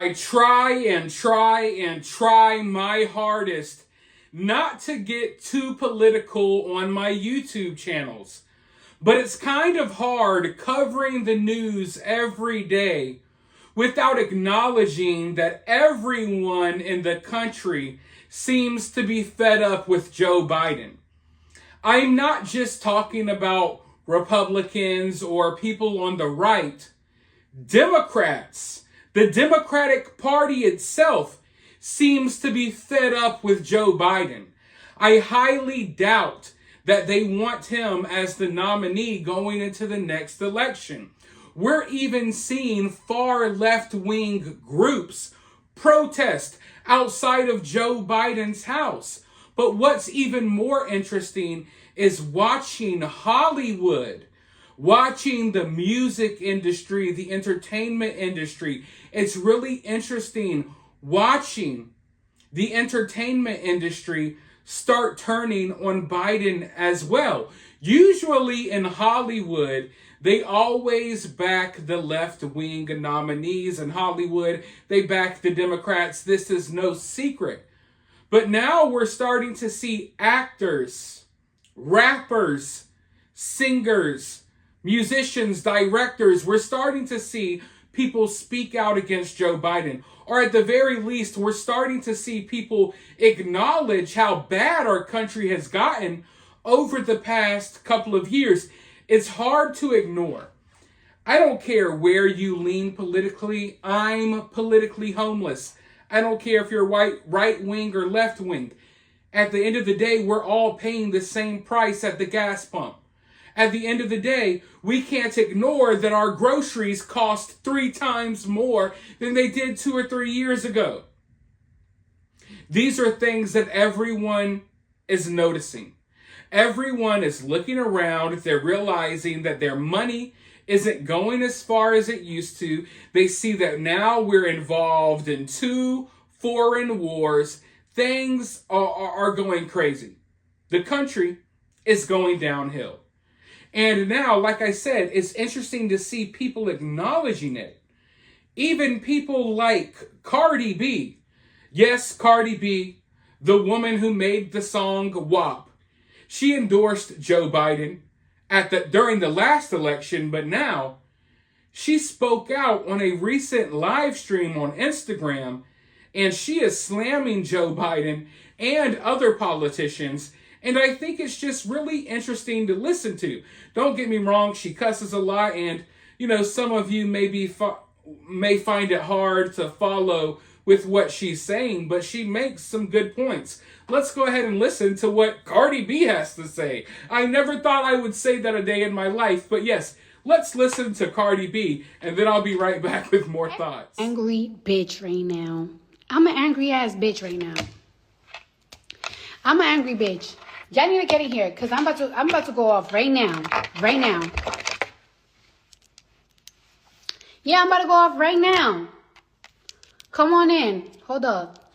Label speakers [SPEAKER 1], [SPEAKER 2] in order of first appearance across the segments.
[SPEAKER 1] I try my hardest not to get too political on my YouTube channels. But it's kind of hard covering the news every day without acknowledging that everyone in the country seems to be fed up with Joe Biden. I'm not just talking about Republicans or people on the right. Democrats, the Democratic Party itself, seems to be fed up with Joe Biden. I highly doubt that they want him as the nominee going into the next election. We're even seeing far left-wing groups protest outside of Joe Biden's house. But what's even more interesting is watching Hollywood, watching the music industry, the entertainment industry. It's really interesting watching the entertainment industry start turning on Biden as well. Usually in Hollywood, they always back the left-wing nominees. In Hollywood, they back the Democrats. This is no secret. But now we're starting to see actors, rappers, singers, musicians, directors. We're starting to see people speak out against Joe Biden. Or at the very least, we're starting to see people acknowledge how bad our country has gotten over the past couple of years. It's hard to ignore. I don't care where you lean politically. I'm politically homeless. I don't care if you're right wing or left wing. At the end of the day, we're all paying the same price at the gas pump. At the end of the day, we can't ignore that our groceries cost 3 times more than they did 2 or 3 years ago. These are things that everyone is noticing. Everyone is looking around. They're realizing that their money isn't going as far as it used to. They see that now we're involved in 2 foreign wars. Things are going crazy. The country is going downhill. And now, like I said, it's interesting to see people acknowledging it. Even people like Cardi B. Yes, Cardi B, the woman who made the song WAP. She endorsed Joe Biden during the last election, but now she spoke out on a recent live stream on Instagram, and she is slamming Joe Biden and other politicians. And I think it's just really interesting to listen to. Don't get me wrong, she cusses a lot, and some of you may find it hard to follow with what she's saying, but she makes some good points. Let's go ahead and listen to what Cardi B has to say. I never thought I would say that a day in my life, but yes, let's listen to Cardi B, and then I'll be right back with more thoughts.
[SPEAKER 2] Angry bitch right now. I'm an angry ass bitch right now. I'm an angry bitch. Y'all need to get in here, because I'm about to go off right now. Right now. Yeah, I'm about to go off right now. Come on in. Hold up.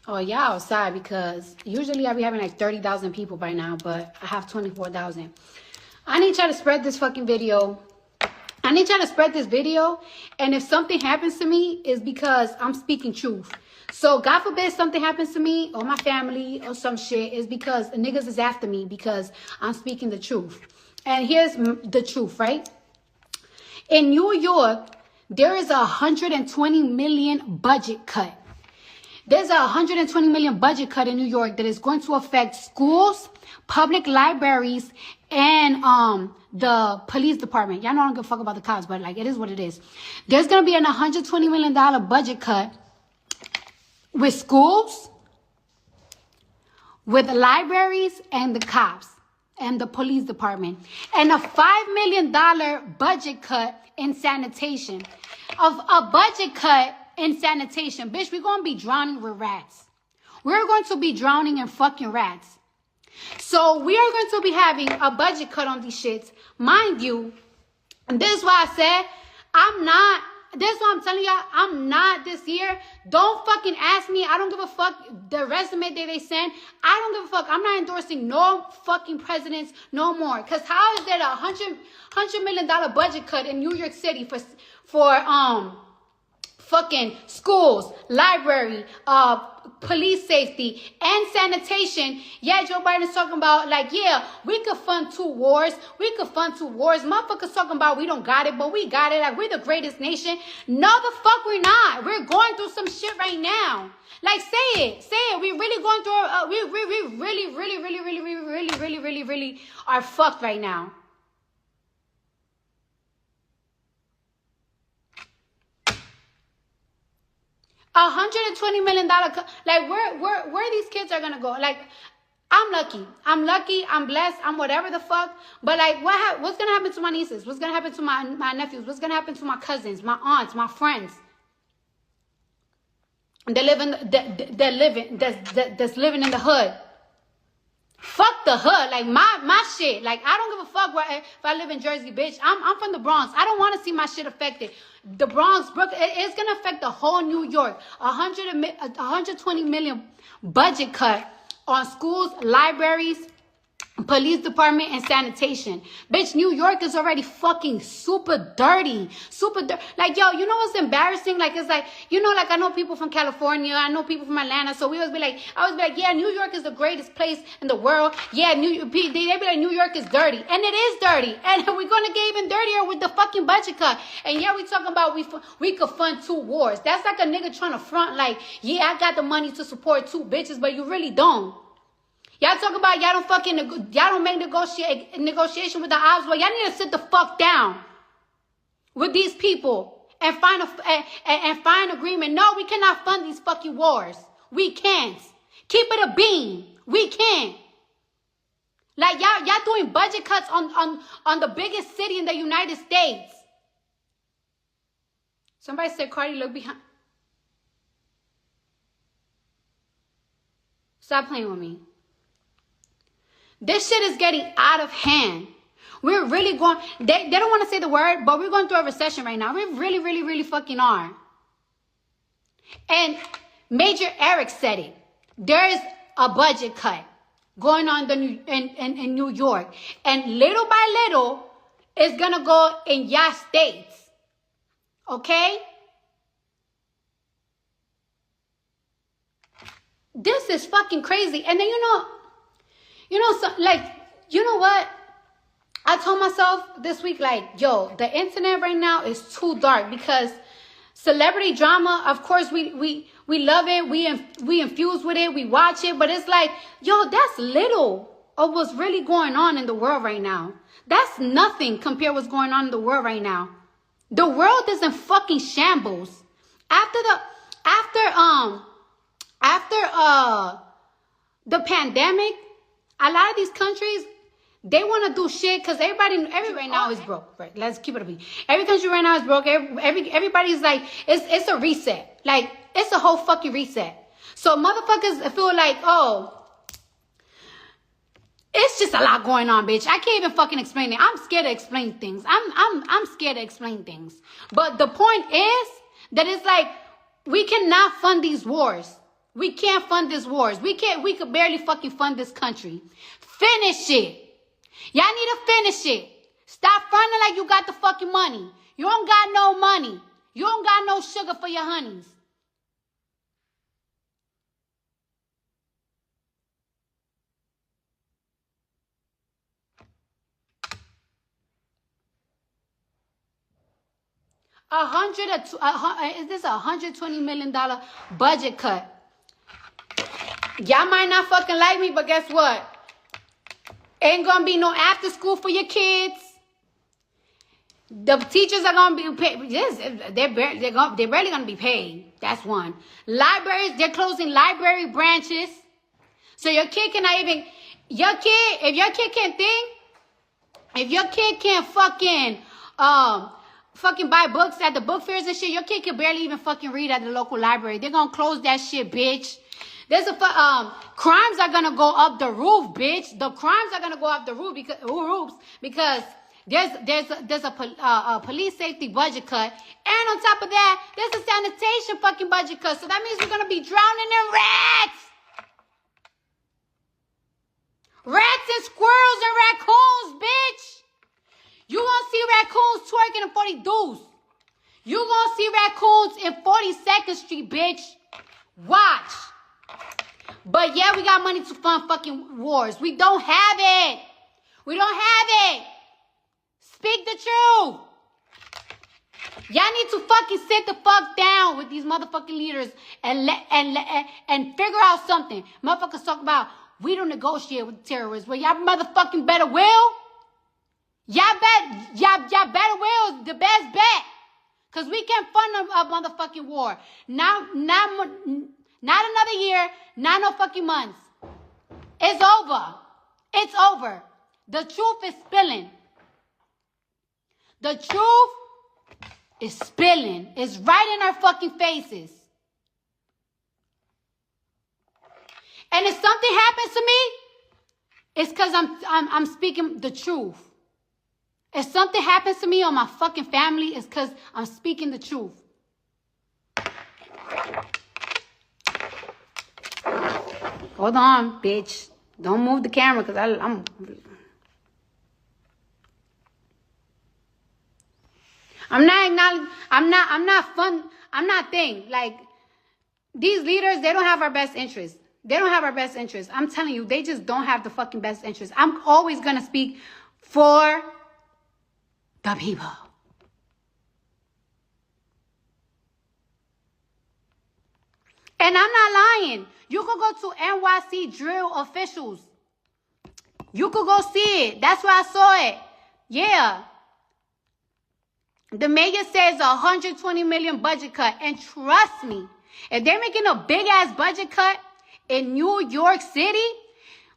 [SPEAKER 2] Oh, y'all outside, because usually I be having like 30,000 people by now, but I have 24,000. I need y'all to spread this fucking video. I need y'all to spread this video. And if something happens to me, it's because I'm speaking truth. So God forbid something happens to me or my family or some shit, is because the niggas is after me because I'm speaking the truth. And here's the truth, right? In New York, there is a $120 million budget cut. There's a $120 million budget cut in New York that is going to affect schools, public libraries, and the police department. Y'all know I don't give a fuck about the cops, but like, it is what it is. There's going to be an $120 million budget cut with schools, with the libraries, and the cops, and the police department. And a $5 million budget cut in sanitation. Of a budget cut in sanitation. Bitch, we're going to be drowning with rats. We're going to be drowning in fucking rats. So we are going to be having a budget cut on these shits. Mind you, and this is why I said I'm not this is what I'm telling y'all. I'm not this year. Don't fucking ask me. I don't give a fuck the resume that they send. I don't give a fuck. I'm not endorsing no fucking presidents no more. Because how is there $100 million budget cut in New York City for fucking schools, library, police safety, and sanitation? Yeah, Joe Biden's talking about, like, yeah, we could fund 2 wars. We could fund 2 wars. Motherfuckers talking about we don't got it, but we got it. Like, we're the greatest nation. No, the fuck we're not. We're going through some shit right now. Like, say it. Say it. We're really going through, we really are fucked right now. $120 million, like where these kids are gonna go? Like, I'm lucky, I'm blessed, I'm whatever the fuck. But like, what's gonna happen to my nieces? What's gonna happen to my nephews? What's gonna happen to my cousins, my aunts, my friends? That's living in the hood. Fuck the hood, like my shit. Like, I don't give a fuck if I live in Jersey, bitch. I'm from the Bronx. I don't want to see my shit affected. The Bronx, Brooklyn, it's gonna affect the whole New York. $120 million budget cut on schools, libraries, police department, and sanitation. Bitch, New York is already fucking super dirty. Like, yo, you know what's embarrassing? Like, it's like, you know, like, I know people from California, I know people from Atlanta, so I always be like, yeah, New York is the greatest place in the world. Yeah, they be like, New York is dirty. And it is dirty. And we're gonna get even dirtier with the fucking budget cut. And yeah, we talking about we could fund 2 wars. That's like a nigga trying to front, like, yeah, I got the money to support 2 bitches, but you really don't. Y'all talk about y'all don't make negotiation with the odds. Well, y'all need to sit the fuck down with these people and find agreement. No, we cannot fund these fucking wars. We can't. Keep it a bean. We can't. Like, y'all doing budget cuts on the biggest city in the United States. Somebody said, Cardi, look behind. Stop playing with me. This shit is getting out of hand. We're really going, they don't want to say the word, but we're going through a recession right now. We really fucking are. And Major Eric said it. There is a budget cut going on in New York. And little by little, it's going to go in your states. Okay? This is fucking crazy. And then, so, like, you know what? I told myself this week, like, yo, the internet right now is too dark because celebrity drama, of course, we love it. We infuse with it. We watch it. But it's like, yo, that's little of what's really going on in the world right now. That's nothing compared to what's going on in the world right now. The world is in fucking shambles. After the pandemic, a lot of these countries, they want to do shit because everybody right now is broke. Right? Let's keep it a beat. Every country right now is broke. Everybody's like, it's a reset. Like, it's a whole fucking reset. So motherfuckers feel like, oh, it's just a lot going on, bitch. I can't even fucking explain it. I'm scared to explain things. I'm scared to explain things. But the point is that it's like, we cannot fund these wars. We can't fund these wars. We could barely fucking fund this country. Finish it. Y'all need to finish it. Stop fronting like you got the fucking money. You don't got no money. You don't got no sugar for your honeys. Is this $120 million budget cut? Y'all might not fucking like me, but guess what? Ain't gonna be no after school for your kids. The teachers are gonna be paid. Yes, they're barely gonna be paid. That's one. Libraries, they're closing library branches. So your kid cannot even, if your kid can't think, if your kid can't fucking buy books at the book fairs and shit, your kid can barely even fucking read at the local library. They're gonna close that shit, bitch. There's crimes are gonna go up the roof, bitch. The crimes are gonna go up the roof because There's a police safety budget cut, and on top of that, there's a sanitation fucking budget cut. So that means we're gonna be drowning in rats, and squirrels and raccoons, bitch. You gonna see raccoons twerking in 40 dudes. You gonna see raccoons in 42nd Street, bitch. Watch. But yeah, we got money to fund fucking wars. We don't have it. We don't have it. Speak the truth. Y'all need to fucking sit the fuck down with these motherfucking leaders and figure out something. Motherfuckers talk about we don't negotiate with terrorists. Well, y'all motherfucking better will. Y'all better will the best bet. Cause we can fund a motherfucking war. Not another year, not no fucking months. It's over. It's over. The truth is spilling. The truth is spilling. It's right in our fucking faces. And if something happens to me, it's because I'm speaking the truth. If something happens to me or my fucking family, it's because I'm speaking the truth. Hold on, bitch. Don't move the camera because I'm not thing. Like, these leaders, they don't have our best interests. They don't have our best interests. I'm telling you, they just don't have the fucking best interests. I'm always going to speak for the people. And I'm not lying. You could go to NYC drill officials. You could go see it. That's where I saw it. Yeah. The mayor says 120 million budget cut. And trust me, if they're making a big ass budget cut in New York City,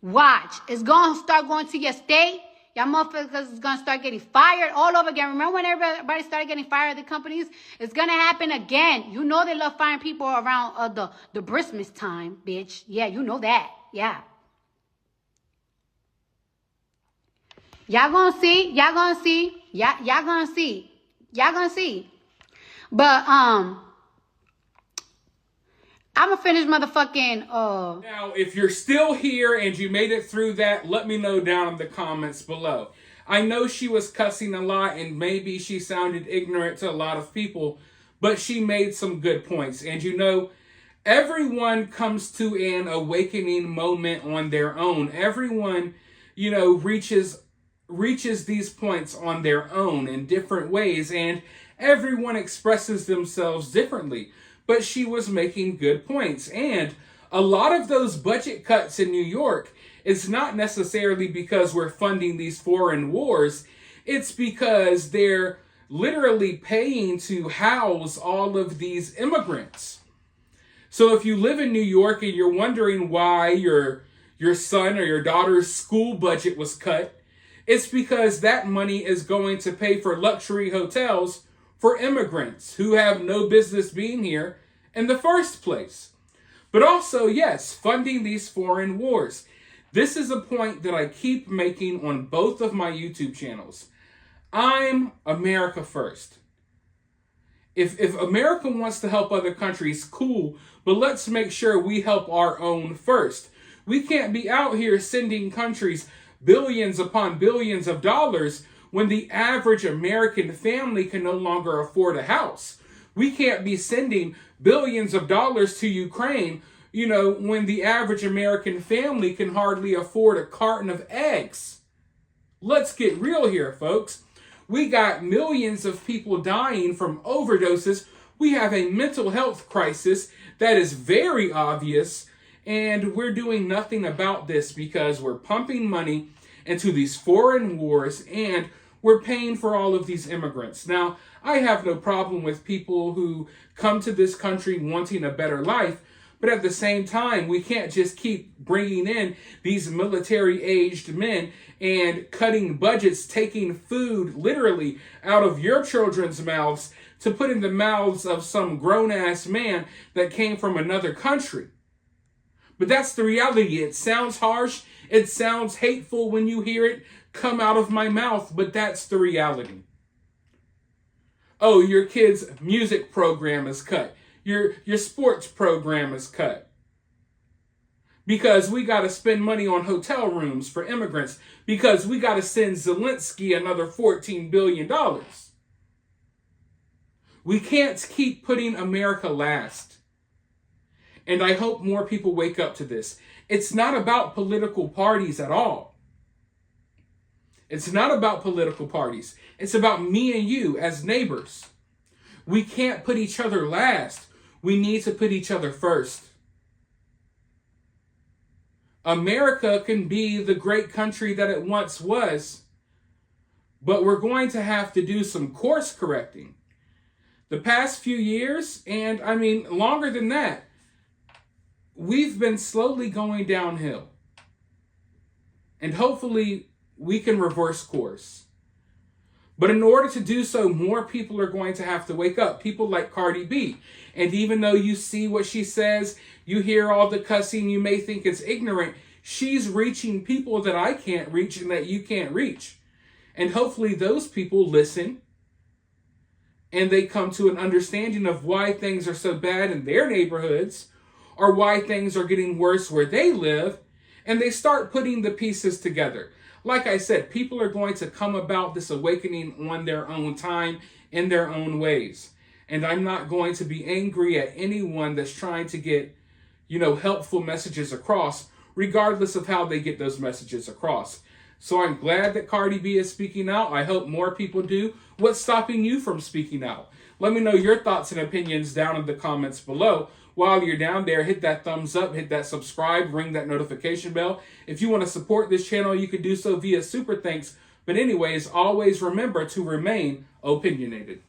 [SPEAKER 2] watch. It's going to start going to your state. Y'all motherfuckers is going to start getting fired all over again. Remember when everybody started getting fired at the companies? It's going to happen again. You know they love firing people around the Christmas time, bitch. Yeah, you know that. Yeah. Y'all going to see. Y'all going to see. Y'all going to see. Y'all going to see. But, I'm going to finish motherfucking,
[SPEAKER 1] Now, if you're still here and you made it through that, let me know down in the comments below. I know she was cussing a lot and maybe she sounded ignorant to a lot of people, but she made some good points. And you know, everyone comes to an awakening moment on their own. Everyone, you know, reaches these points on their own in different ways, and everyone expresses themselves differently. But she was making good points. And a lot of those budget cuts in New York is not necessarily because we're funding these foreign wars. It's because they're literally paying to house all of these immigrants. So if you live in New York and you're wondering why your son or your daughter's school budget was cut, it's because that money is going to pay for luxury hotels for immigrants who have no business being here in the first place. But also, yes, funding these foreign wars. This is a point that I keep making on both of my YouTube channels. I'm America first. If America wants to help other countries, cool, but let's make sure we help our own first. We can't be out here sending countries billions upon billions of dollars when the average American family can no longer afford a house. We can't be sending billions of dollars to Ukraine, you know, when the average American family can hardly afford a carton of eggs. Let's get real here, folks. We got millions of people dying from overdoses. We have a mental health crisis that is very obvious, and we're doing nothing about this because we're pumping money into these foreign wars and we're paying for all of these immigrants. Now, I have no problem with people who come to this country wanting a better life, but at the same time, we can't just keep bringing in these military-aged men and cutting budgets, taking food literally out of your children's mouths to put in the mouths of some grown-ass man that came from another country. But that's the reality. It sounds harsh. It sounds hateful when you hear it come out of my mouth, but that's the reality. Oh, your kid's music program is cut. Your sports program is cut. Because we got to spend money on hotel rooms for immigrants. Because we got to send Zelensky another $14 billion. We can't keep putting America last. And I hope more people wake up to this. It's not about political parties at all. It's not about political parties. It's about me and you as neighbors. We can't put each other last. We need to put each other first. America can be the great country that it once was, but we're going to have to do some course correcting. The past few years, and I mean longer than that, we've been slowly going downhill. And hopefully we can reverse course. But in order to do so, more people are going to have to wake up. People like Cardi B. And even though you see what she says, you hear all the cussing, you may think it's ignorant, she's reaching people that I can't reach and that you can't reach. And hopefully those people listen and they come to an understanding of why things are so bad in their neighborhoods or why things are getting worse where they live, and they start putting the pieces together. Like I said, people are going to come about this awakening on their own time, in their own ways. And I'm not going to be angry at anyone that's trying to get, helpful messages across, regardless of how they get those messages across. So I'm glad that Cardi B is speaking out. I hope more people do. What's stopping you from speaking out? Let me know your thoughts and opinions down in the comments below. While you're down there, hit that thumbs up, hit that subscribe, ring that notification bell. If you want to support this channel, you can do so via Super Thanks. But anyways, always remember to remain opinionated.